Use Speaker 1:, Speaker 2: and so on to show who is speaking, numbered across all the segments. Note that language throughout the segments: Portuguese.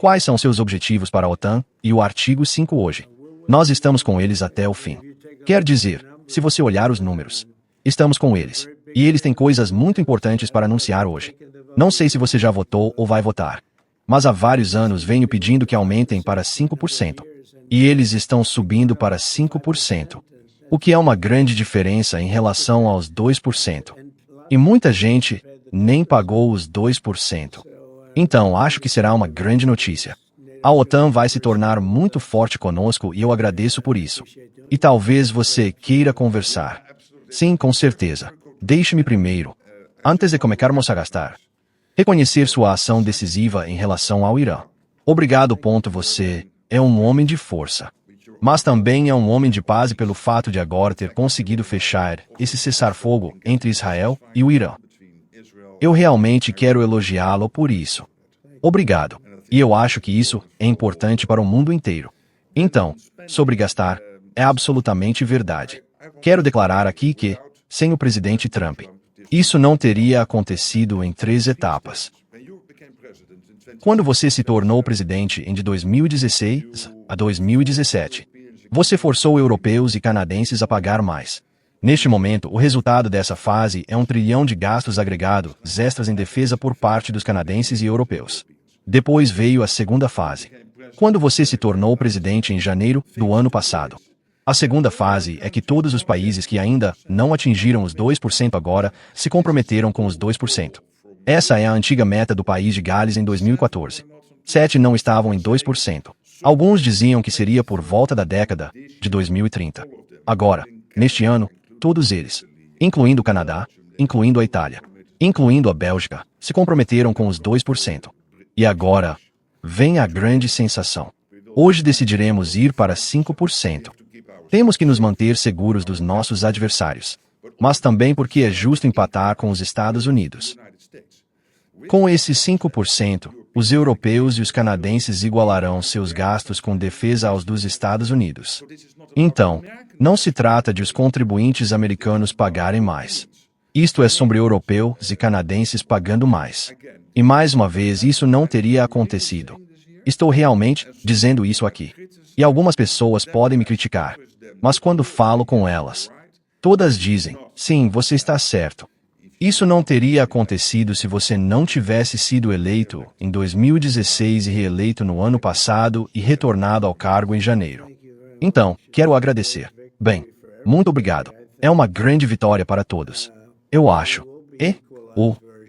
Speaker 1: Quais são seus objetivos para a OTAN e o artigo 5 hoje? Nós estamos com eles até o fim. Quer dizer, se você olhar os números, estamos com eles. E eles têm coisas muito importantes para anunciar hoje. Não sei se você já votou ou vai votar. Mas há vários anos venho pedindo que aumentem para 5%. E eles estão subindo para 5%. O que é uma grande diferença em relação aos 2%. E muita gente nem pagou os 2%. Então, acho que será uma grande notícia. A OTAN vai se tornar muito forte conosco e eu agradeço por isso. E talvez você queira conversar. Sim, com certeza. Deixe-me primeiro, antes de começarmos a gastar, reconhecer sua ação decisiva em relação ao Irã. Obrigado. Você é um homem de força. Mas também é um homem de paz pelo fato de agora ter conseguido fechar esse cessar-fogo entre Israel e o Irã. Eu realmente quero elogiá-lo por isso. Obrigado. E eu acho que isso é importante para o mundo inteiro. Então, sobre gastar, é absolutamente verdade. Quero declarar aqui que, sem o presidente Trump, isso não teria acontecido em 3 etapas. Quando você se tornou presidente em de 2016 a 2017, você forçou europeus e canadenses a pagar mais. Neste momento, o resultado dessa fase é 1 trilhão de gastos agregados extras em defesa por parte dos canadenses e europeus. Depois veio a segunda fase, quando você se tornou presidente em janeiro do ano passado. A segunda fase é que todos os países que ainda não atingiram os 2% agora se comprometeram com os 2%. Essa é a antiga meta do país de Gales em 2014. 7 não estavam em 2%. Alguns diziam que seria por volta da década de 2030. Agora, neste ano, todos eles, incluindo o Canadá, incluindo a Itália, incluindo a Bélgica, se comprometeram com os 2%. E agora, vem a grande sensação. Hoje decidiremos ir para 5%. Temos que nos manter seguros dos nossos adversários, mas também porque é justo empatar com os Estados Unidos. Com esses 5%, os europeus e os canadenses igualarão seus gastos com defesa aos dos Estados Unidos. Então, não se trata de os contribuintes americanos pagarem mais. Isto é sobre europeus e canadenses pagando mais. E mais uma vez isso não teria acontecido. Estou realmente dizendo isso aqui. E algumas pessoas podem me criticar. Mas quando falo com elas, todas dizem, sim, você está certo. Isso não teria acontecido se você não tivesse sido eleito em 2016 e reeleito no ano passado e retornado ao cargo em janeiro. Então, quero agradecer. Bem, muito obrigado. É uma grande vitória para todos. Eu acho.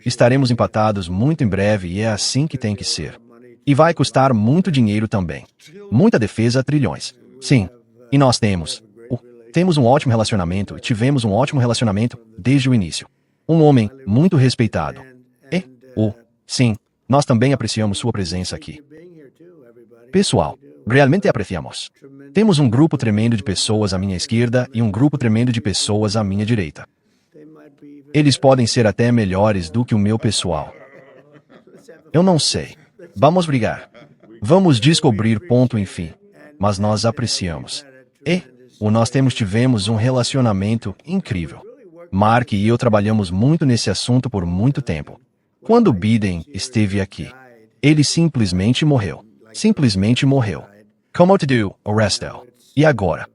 Speaker 1: Estaremos empatados muito em breve e é assim que tem que ser. E vai custar muito dinheiro também. Muita defesa, trilhões. Sim. E nós temos um ótimo relacionamento e tivemos um ótimo relacionamento desde o início. Um homem muito respeitado. Sim, nós também apreciamos sua presença aqui. Pessoal, realmente apreciamos. Temos um grupo tremendo de pessoas à minha esquerda e um grupo tremendo de pessoas à minha direita. Eles podem ser até melhores do que o meu pessoal. Eu não sei. Vamos brigar. Vamos descobrir enfim. Mas nós apreciamos. Nós tivemos um relacionamento incrível. Mark e eu trabalhamos muito nesse assunto por muito tempo. Quando Biden esteve aqui, ele simplesmente morreu. Simplesmente morreu. Como te do, Orestel? E agora?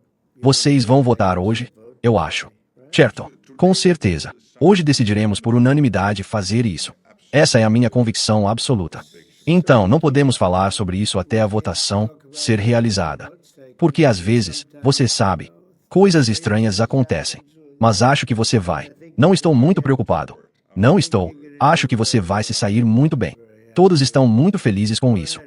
Speaker 1: Vocês vão votar hoje? Eu acho. Certo. Com certeza. Hoje decidiremos por unanimidade fazer isso. Essa é a minha convicção absoluta. Então, não podemos falar sobre isso até a votação ser realizada. Porque às vezes, você sabe, coisas estranhas acontecem. Mas acho que você vai. Não estou muito preocupado. Não estou. Acho que você vai se sair muito bem. Todos estão muito felizes com isso.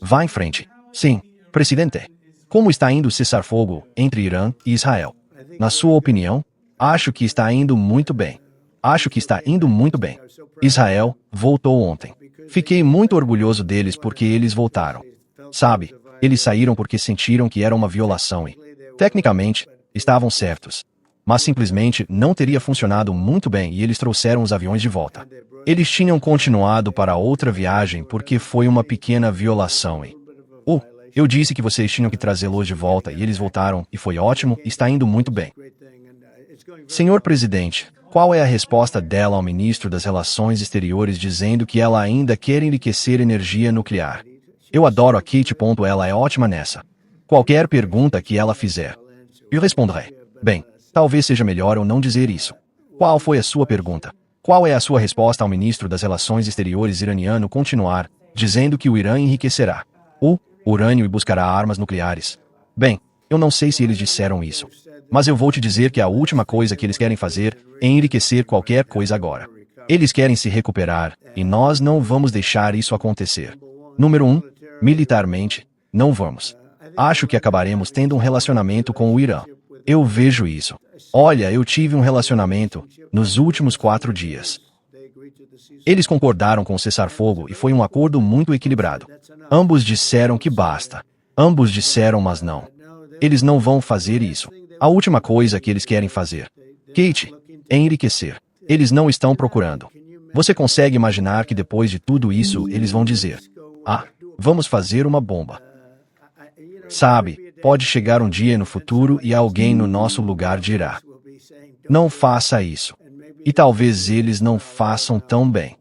Speaker 1: Vá em frente. Sim, presidente. Como está indo o cessar-fogo entre Irã e Israel? Na sua opinião, acho que está indo muito bem. Acho que está indo muito bem. Israel voltou ontem. Fiquei muito orgulhoso deles porque eles voltaram. Sabe, eles saíram porque sentiram que era uma violação e, tecnicamente, estavam certos. Mas simplesmente não teria funcionado muito bem e eles trouxeram os aviões de volta. Eles tinham continuado para outra viagem porque foi uma pequena violação e... eu disse que vocês tinham que trazê-los de volta e eles voltaram e foi ótimo, está indo muito bem. Senhor Presidente, qual é a resposta dela ao ministro das Relações Exteriores dizendo que ela ainda quer enriquecer energia nuclear? Eu adoro a Kate. Ela é ótima nessa. Qualquer pergunta que ela fizer, eu responderei. Bem, talvez seja melhor eu não dizer isso. Qual foi a sua pergunta? Qual é a sua resposta ao ministro das Relações Exteriores iraniano continuar dizendo que o Irã enriquecerá o urânio e buscará armas nucleares? Bem, eu não sei se eles disseram isso, mas eu vou te dizer que a última coisa que eles querem fazer é enriquecer qualquer coisa agora. Eles querem se recuperar, e nós não vamos deixar isso acontecer. Número 1, militarmente, não vamos. Acho que acabaremos tendo um relacionamento com o Irã. Eu vejo isso. Olha, eu tive um relacionamento nos últimos 4 dias. Eles concordaram com o cessar-fogo e foi um acordo muito equilibrado. Ambos disseram que basta. Ambos disseram mas não. Eles não vão fazer isso. A última coisa que eles querem fazer, Kate, é enriquecer. Eles não estão procurando. Você consegue imaginar que depois de tudo isso eles vão dizer: ah, vamos fazer uma bomba. Sabe, pode chegar um dia no futuro e alguém no nosso lugar dirá: não faça isso. E talvez eles não façam tão bem.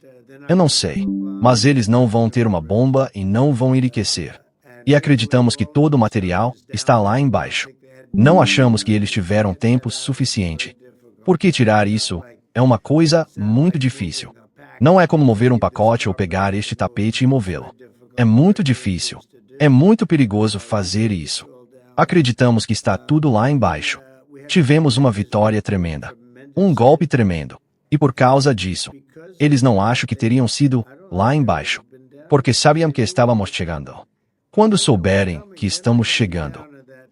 Speaker 1: Eu não sei. Mas eles não vão ter uma bomba e não vão enriquecer. E acreditamos que todo o material está lá embaixo. Não achamos que eles tiveram tempo suficiente. Porque tirar isso é uma coisa muito difícil. Não é como mover um pacote ou pegar este tapete e movê-lo. É muito difícil. É muito perigoso fazer isso. Acreditamos que está tudo lá embaixo. Tivemos uma vitória tremenda. Um golpe tremendo. E por causa disso, eles não acham que teriam sido lá embaixo. Porque sabiam que estávamos chegando. Quando souberem que estamos chegando,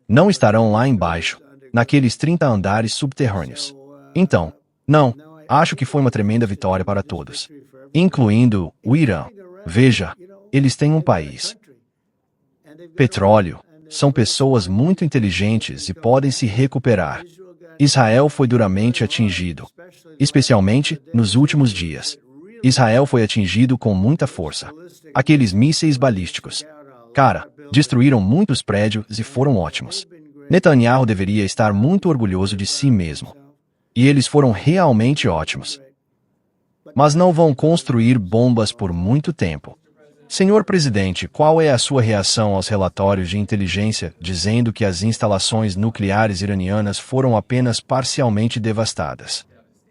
Speaker 1: não estarão lá embaixo, naqueles 30 andares subterrâneos. Então, não, acho que foi uma tremenda vitória para todos. Incluindo o Irã. Veja, eles têm um país. Petróleo. São pessoas muito inteligentes e podem se recuperar. Israel foi duramente atingido. Especialmente nos últimos dias. Israel foi atingido com muita força. Aqueles mísseis balísticos. Cara, destruíram muitos prédios e foram ótimos. Netanyahu deveria estar muito orgulhoso de si mesmo. E eles foram realmente ótimos. Mas não vão construir bombas por muito tempo. Senhor presidente, qual é a sua reação aos relatórios de inteligência dizendo que as instalações nucleares iranianas foram apenas parcialmente devastadas?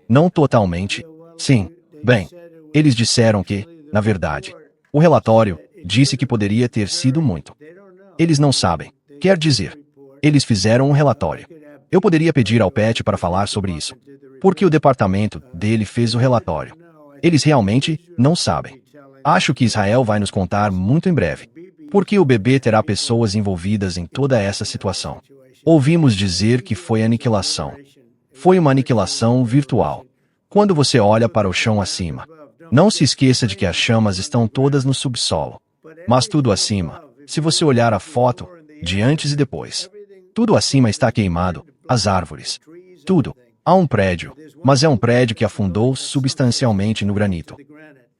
Speaker 1: Não totalmente. Sim. Bem, eles disseram que, na verdade, o relatório disse que poderia ter sido muito. Eles não sabem. Quer dizer, eles fizeram um relatório. Eu poderia pedir ao Pet para falar sobre isso. Porque o departamento dele fez o relatório. Eles realmente não sabem. Acho que Israel vai nos contar muito em breve. Porque o bebê terá pessoas envolvidas em toda essa situação. Ouvimos dizer que foi aniquilação. Foi uma aniquilação virtual. Quando você olha para o chão acima, não se esqueça de que as chamas estão todas no subsolo. Mas tudo acima, se você olhar a foto, de antes e depois, tudo acima está queimado, as árvores, tudo. Há um prédio, mas é um prédio que afundou substancialmente no granito.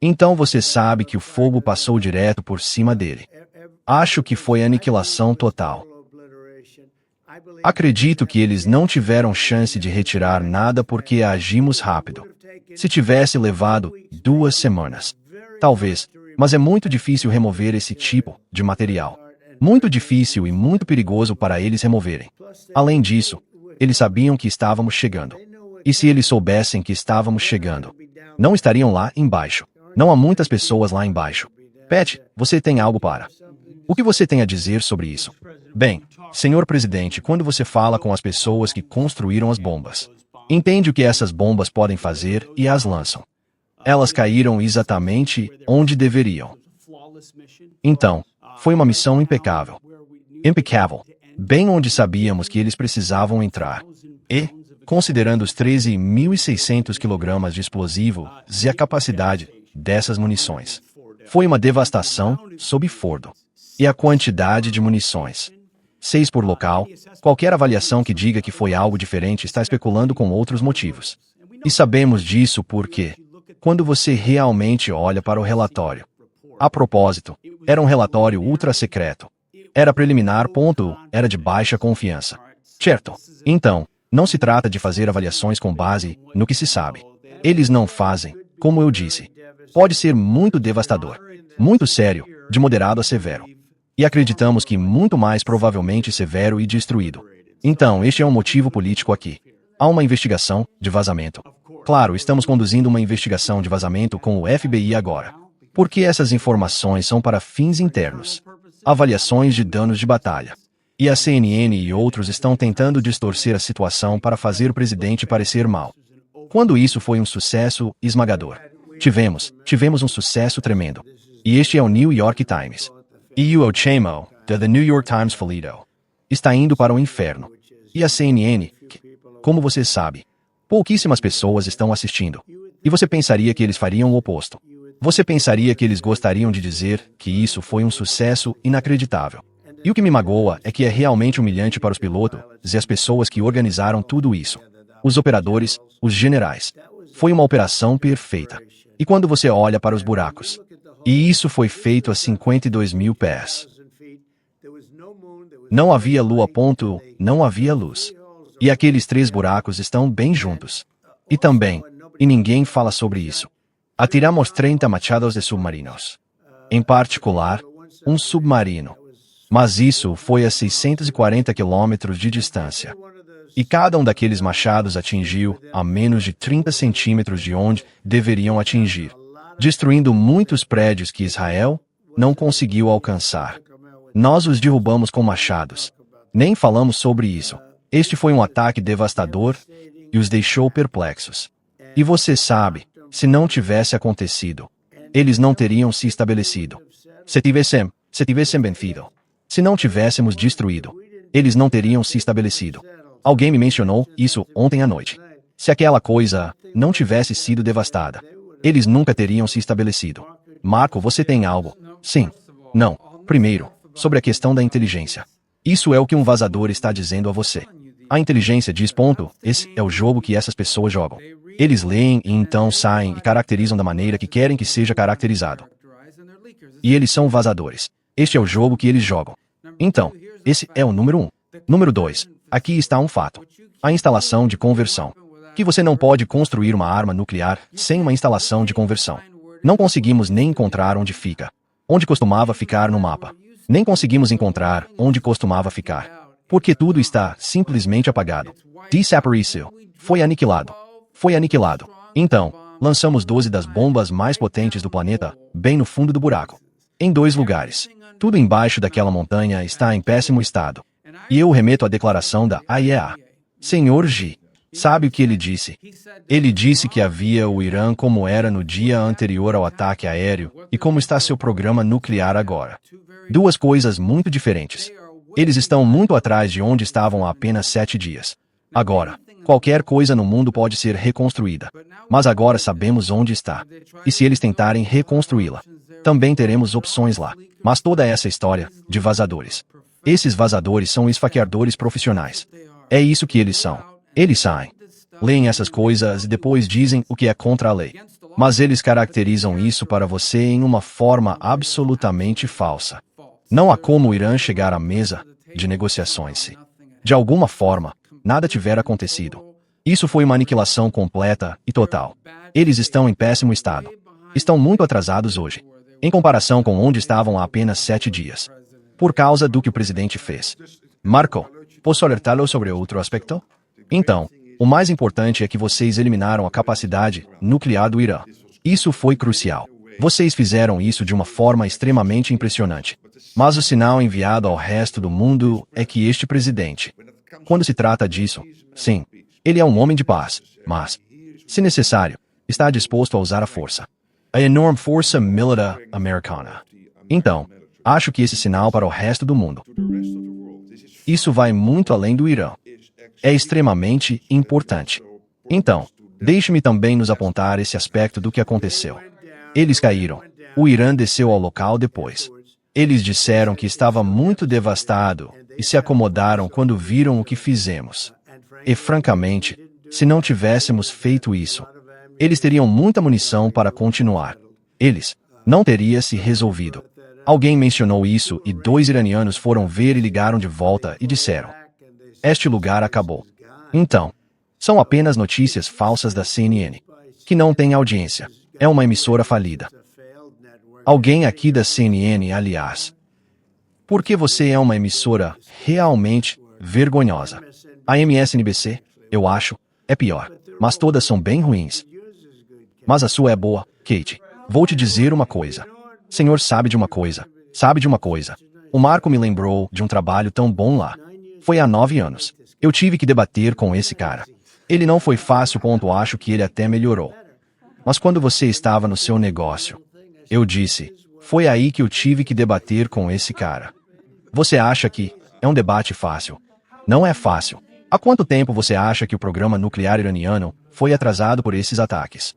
Speaker 1: Então você sabe que o fogo passou direto por cima dele. Acho que foi aniquilação total. Acredito que eles não tiveram chance de retirar nada porque agimos rápido. Se tivesse levado 2 semanas. Talvez, mas é muito difícil remover esse tipo de material. Muito difícil e muito perigoso para eles removerem. Além disso, eles sabiam que estávamos chegando. E se eles soubessem que estávamos chegando, não estariam lá embaixo. Não há muitas pessoas lá embaixo. Pet, você tem algo para? O que você tem a dizer sobre isso? Bem, senhor presidente, quando você fala com as pessoas que construíram as bombas, entende o que essas bombas podem fazer e as lançam. Elas caíram exatamente onde deveriam. Então, foi uma missão impecável. Impecável. Bem onde sabíamos que eles precisavam entrar. E, considerando os 13.600 kg de explosivo e a capacidade dessas munições, foi uma devastação sob Fordo. E a quantidade de munições. 6 por local, qualquer avaliação que diga que foi algo diferente está especulando com outros motivos. E sabemos disso porque, quando você realmente olha para o relatório. A propósito, era um relatório ultra-secreto. Era preliminar. Era de baixa confiança. Certo? Então, não se trata de fazer avaliações com base no que se sabe. Eles não fazem, como eu disse. Pode ser muito devastador. Muito sério, de moderado a severo. E acreditamos que muito mais provavelmente severo e destruído. Então, este é um motivo político aqui. Há uma investigação de vazamento. Claro, estamos conduzindo uma investigação de vazamento com o FBI agora. Porque essas informações são para fins internos. Avaliações de danos de batalha. E a CNN e outros estão tentando distorcer a situação para fazer o presidente parecer mal. Quando isso foi um sucesso esmagador. Tivemos um sucesso tremendo. E este é o New York Times. E o Ochemo, da The New York Times Folheto, está indo para o inferno. E a CNN, como você sabe, pouquíssimas pessoas estão assistindo. E você pensaria que eles fariam o oposto. Você pensaria que eles gostariam de dizer que isso foi um sucesso inacreditável. E o que me magoa é que é realmente humilhante para os pilotos e as pessoas que organizaram tudo isso. Os operadores, os generais. Foi uma operação perfeita. E quando você olha para os buracos. E isso foi feito a 52 mil pés. Não havia lua. Não havia luz. E aqueles 3 buracos estão bem juntos. E também, e ninguém fala sobre isso. Atiramos 30 machados de submarinos. Em particular, um submarino. Mas isso foi a 640 quilômetros de distância. E cada um daqueles machados atingiu a menos de 30 centímetros de onde deveriam atingir, destruindo muitos prédios que Israel não conseguiu alcançar. Nós os derrubamos com machados. Nem falamos sobre isso. Este foi um ataque devastador e os deixou perplexos. E você sabe, se não tivesse acontecido, eles não teriam se estabelecido. Se tivessem vencido. Se não tivéssemos destruído, eles não teriam se estabelecido. Alguém me mencionou isso ontem à noite. Se aquela coisa não tivesse sido devastada, eles nunca teriam se estabelecido. Marco, você tem algo? Sim. Não. Primeiro, sobre a questão da inteligência. Isso é o que um vazador está dizendo a você. A inteligência diz ponto, esse é o jogo que essas pessoas jogam. Eles leem e então saem e caracterizam da maneira que querem que seja caracterizado. E eles são vazadores. Este é o jogo que eles jogam. Então, esse é o número 1. Número 2. Aqui está um fato. A instalação de conversão. Que você não pode construir uma arma nuclear sem uma instalação de conversão. Não conseguimos nem encontrar onde fica. Onde costumava ficar no mapa. Nem conseguimos encontrar onde costumava ficar. Porque tudo está simplesmente apagado. Desapareceu. Foi aniquilado. Foi aniquilado. Então, lançamos 12 das bombas mais potentes do planeta, bem no fundo do buraco. Em 2 lugares. Tudo embaixo daquela montanha está em péssimo estado. E eu remeto à declaração da IAEA. Senhor G. Sabe o que ele disse? Ele disse que havia o Irã como era no dia anterior ao ataque aéreo e como está seu programa nuclear agora. 2 coisas muito diferentes. Eles estão muito atrás de onde estavam há apenas 7 dias. Agora, qualquer coisa no mundo pode ser reconstruída. Mas agora sabemos onde está. E se eles tentarem reconstruí-la, também teremos opções lá. Mas toda essa história de vazadores. Esses vazadores são esfaqueadores profissionais. É isso que eles são. Eles saem, leem essas coisas e depois dizem o que é contra a lei. Mas eles caracterizam isso para você em uma forma absolutamente falsa. Não há como o Irã chegar à mesa de negociações se, de alguma forma, nada tiver acontecido. Isso foi uma aniquilação completa e total. Eles estão em péssimo estado. Estão muito atrasados hoje, em comparação com onde estavam há apenas 7 dias. Por causa do que o presidente fez. Marco, posso alertá-lo sobre outro aspecto? Então, o mais importante é que vocês eliminaram a capacidade nuclear do Irã. Isso foi crucial. Vocês fizeram isso de uma forma extremamente impressionante. Mas o sinal enviado ao resto do mundo é que este presidente, quando se trata disso, sim, ele é um homem de paz, mas, se necessário, está disposto a usar a força. A enorme força militar americana. Então, acho que esse sinal para o resto do mundo. Isso vai muito além do Irã. É extremamente importante. Então, deixe-me também nos apontar esse aspecto do que aconteceu. Eles caíram. O Irã desceu ao local depois. Eles disseram que estava muito devastado e se acomodaram quando viram o que fizemos. E francamente, se não tivéssemos feito isso, eles teriam muita munição para continuar. Eles não teria se resolvido. Alguém mencionou isso e 2 iranianos foram ver e ligaram de volta e disseram: este lugar acabou. Então, são apenas notícias falsas da CNN, que não tem audiência. É uma emissora falida. Alguém aqui da CNN, aliás. Porque você é uma emissora realmente vergonhosa. A MSNBC, eu acho, é pior. Mas todas são bem ruins. Mas a sua é boa, Kate. Vou te dizer uma coisa. Senhor sabe de uma coisa. Sabe de uma coisa. O Marco me lembrou de um trabalho tão bom lá. Foi há 9 anos. Eu tive que debater com esse cara. Ele não foi fácil, acho que ele até melhorou. Mas quando você estava no seu negócio, eu disse, foi aí que eu tive que debater com esse cara. Você acha que é um debate fácil? Não é fácil. Há quanto tempo você acha que o programa nuclear iraniano foi atrasado por esses ataques?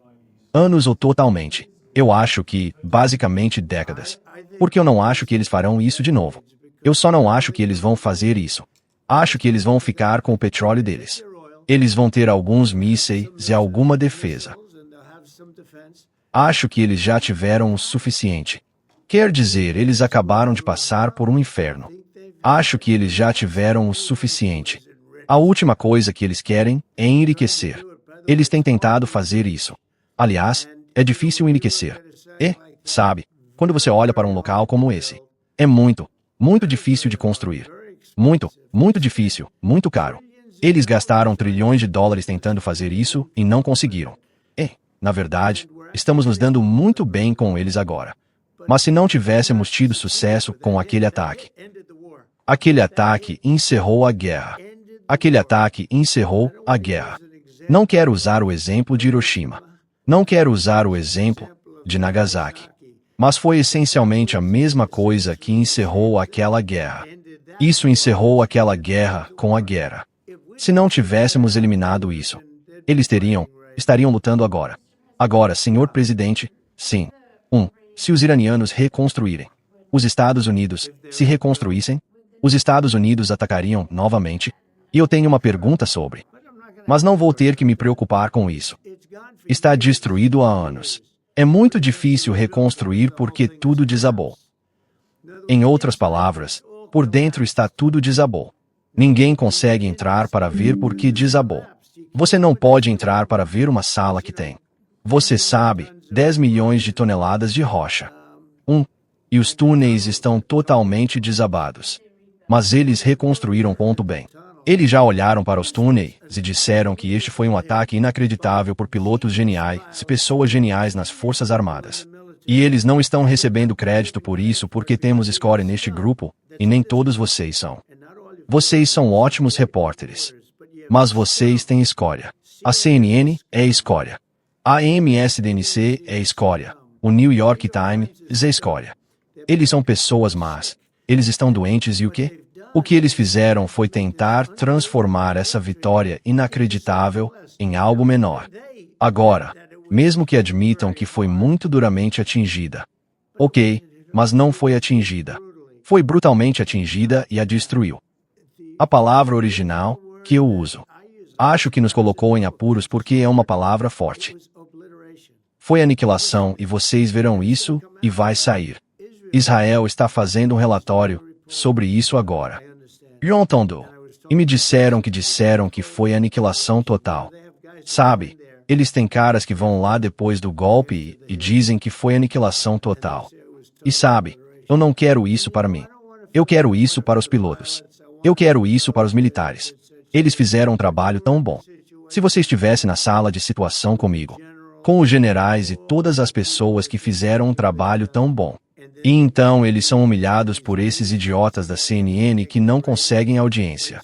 Speaker 1: Anos ou totalmente? Eu acho que, basicamente, décadas. Porque eu não acho que eles farão isso de novo. Eu só não acho que eles vão fazer isso. Acho que eles vão ficar com o petróleo deles. Eles vão ter alguns mísseis e alguma defesa. Acho que eles já tiveram o suficiente. Quer dizer, eles acabaram de passar por um inferno. Acho que eles já tiveram o suficiente. A última coisa que eles querem é enriquecer. Eles têm tentado fazer isso. Aliás, é difícil enriquecer. Sabe, quando você olha para um local como esse, é muito, muito difícil de construir. Muito, muito difícil, muito caro. Eles gastaram trilhões de dólares tentando fazer isso e não conseguiram. Na verdade, estamos nos dando muito bem com eles agora. Mas se não tivéssemos tido sucesso com aquele ataque encerrou a guerra. Aquele ataque encerrou a guerra. Não quero usar o exemplo de Hiroshima. Não quero usar o exemplo de Nagasaki. Mas foi essencialmente a mesma coisa que encerrou aquela guerra. Isso encerrou aquela guerra com a guerra. Se não tivéssemos eliminado isso, eles estariam lutando agora. Agora, senhor presidente, sim. Se os iranianos reconstruírem, os Estados Unidos se reconstruíssem, os Estados Unidos atacariam novamente. E eu tenho uma pergunta sobre. Mas não vou ter que me preocupar com isso. Está destruído há anos. É muito difícil reconstruir porque tudo desabou. Em outras palavras, por dentro está tudo desabou. Ninguém consegue entrar para ver porque desabou. Você não pode entrar para ver uma sala que tem. Você sabe, 10 milhões de toneladas de rocha. E os túneis estão totalmente desabados. Mas eles reconstruíram. Bem. Eles já olharam para os túneis e disseram que este foi um ataque inacreditável por pilotos geniais e pessoas geniais nas Forças Armadas. E eles não estão recebendo crédito por isso porque temos escória neste grupo, e nem todos vocês são. Vocês são ótimos repórteres. Mas vocês têm escória. A CNN é escória. A MSNBC é escória. O New York Times é escória. Eles são pessoas más. Eles estão doentes e o quê? O que eles fizeram foi tentar transformar essa vitória inacreditável em algo menor. Agora, mesmo que admitam que foi muito duramente atingida. Mas não foi atingida. Foi brutalmente atingida e a destruiu. A palavra original que eu uso. Acho que nos colocou em apuros porque é uma palavra forte. Foi aniquilação e vocês verão isso e vai sair. Israel está fazendo um relatório sobre isso agora. Entendo. E me disseram que foi aniquilação total. Sabe, eles têm caras que vão lá depois do golpe e dizem que foi aniquilação total. E sabe, eu não quero isso para mim. Eu quero isso para os pilotos. Eu quero isso para os militares. Eles fizeram um trabalho tão bom. Se você estivesse na sala de situação comigo, com os generais e todas as pessoas que fizeram um trabalho tão bom. E então eles são humilhados por esses idiotas da CNN que não conseguem audiência.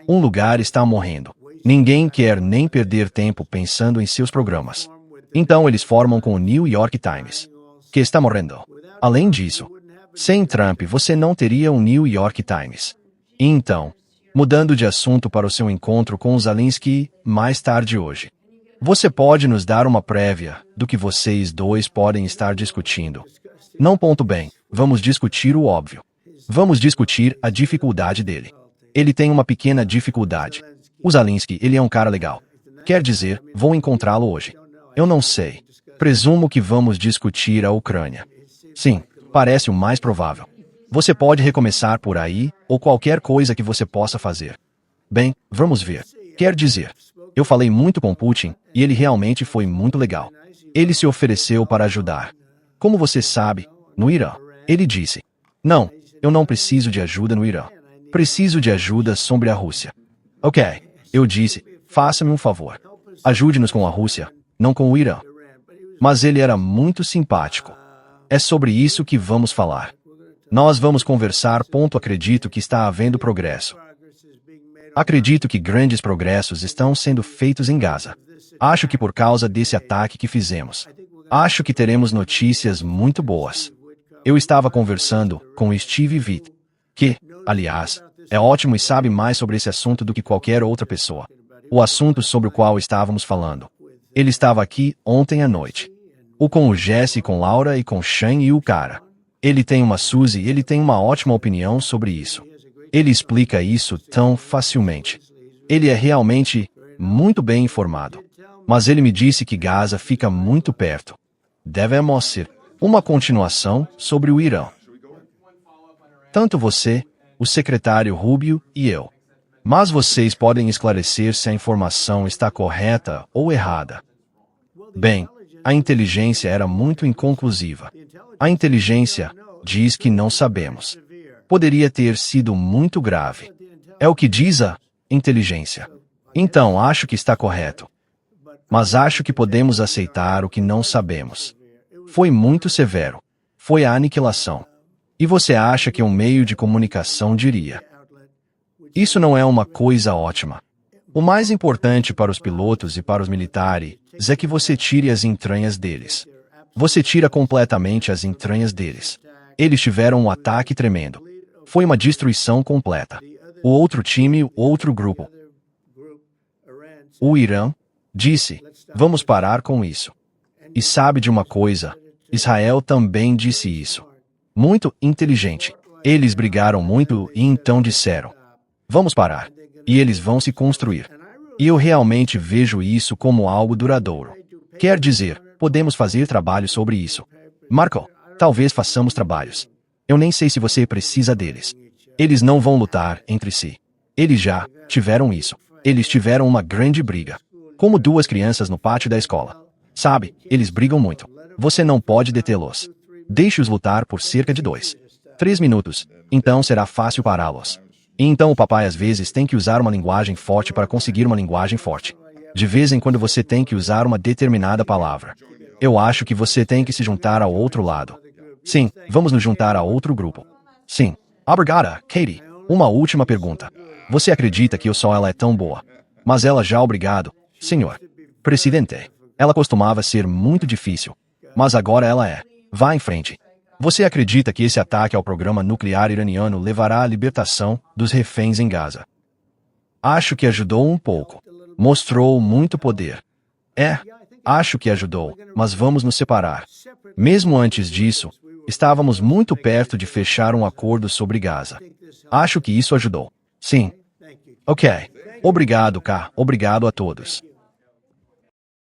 Speaker 1: Um lugar está morrendo. Ninguém quer nem perder tempo pensando em seus programas. Então eles formam com o New York Times, que está morrendo. Além disso, sem Trump você não teria um New York Times. E então, mudando de assunto para o seu encontro com os Zelensky mais tarde hoje. Você pode nos dar uma prévia do que vocês dois podem estar discutindo? Não. Bem, vamos discutir o óbvio. Vamos discutir a dificuldade dele. Ele tem uma pequena dificuldade. O Zelensky, ele é um cara legal. Quer dizer, vou encontrá-lo hoje. Eu não sei. Presumo que vamos discutir a Ucrânia. Sim, parece o mais provável. Você pode recomeçar por aí, ou qualquer coisa que você possa fazer. Bem, vamos ver. Quer dizer, eu falei muito com Putin, e ele realmente foi muito legal. Ele se ofereceu para ajudar. Como você sabe, no Irã, ele disse, não, Eu não preciso de ajuda no Irã. Preciso de ajuda sobre a Rússia. Ok, eu disse, faça-me um favor. Ajude-nos com a Rússia, não com o Irã. Mas ele era muito simpático. É sobre isso que vamos falar. Nós vamos conversar. Acredito que está havendo progresso. Acredito que grandes progressos estão sendo feitos em Gaza. Acho que por causa desse ataque que fizemos. Acho que teremos notícias muito boas. Eu estava conversando com Steve Witt, que, aliás, é ótimo e sabe mais sobre esse assunto do que qualquer outra pessoa. O assunto sobre o qual estávamos falando. Ele estava aqui ontem à noite. Com o Jesse, com Laura e com Shane e o cara. Ele tem uma Suzy, ele tem uma ótima opinião sobre isso. Ele explica isso tão facilmente. Ele é realmente muito bem informado. Mas ele me disse que Gaza fica muito perto. Devemos ser uma continuação sobre o Irã. Tanto você, o secretário Rubio e eu. Mas vocês podem esclarecer se a informação está correta ou errada. Bem, a inteligência era muito inconclusiva. A inteligência diz que não sabemos. Poderia ter sido muito grave. É o que diz a inteligência. Então acho que está correto. Mas acho que podemos aceitar o que não sabemos. Foi muito severo. Foi a aniquilação. E você acha que um meio de comunicação diria: isso não é uma coisa ótima. O mais importante para os pilotos e para os militares é que você tire as entranhas deles. Você tira completamente as entranhas deles. Eles tiveram um ataque tremendo. Foi uma destruição completa. O outro time, o outro grupo. O Irã disse: vamos parar com isso. E sabe de uma coisa? Israel também disse isso. Muito inteligente. Eles brigaram muito e então disseram: vamos parar. E eles vão se construir. E eu realmente vejo isso como algo duradouro. Quer dizer, podemos fazer trabalho sobre isso. Marco, talvez façamos trabalhos. Eu nem sei se você precisa deles. Eles não vão lutar entre si. Eles já tiveram isso. Eles tiveram uma grande briga. Como duas crianças no pátio da escola. Sabe, eles brigam muito. Você não pode detê-los. Deixe-os lutar por cerca de 2, 3 minutos. Então será fácil pará-los. E então o papai às vezes tem que usar uma linguagem forte para conseguir uma linguagem forte. De vez em quando você tem que usar uma determinada palavra. Eu acho que você tem que se juntar ao outro lado. Sim, vamos nos juntar a outro grupo. Sim. Obrigada, Katie. Uma última pergunta. Você acredita que ela é tão boa? Mas ela já obrigado, senhor presidente. Ela costumava ser muito difícil. Mas agora ela é. Vá em frente. Você acredita que esse ataque ao programa nuclear iraniano levará à libertação dos reféns em Gaza? Acho que ajudou um pouco. Mostrou muito poder. Acho que ajudou, mas vamos nos separar. Mesmo antes disso, estávamos muito perto de fechar um acordo sobre Gaza. Acho que isso ajudou. Sim. Ok. Obrigado, K. Obrigado a todos.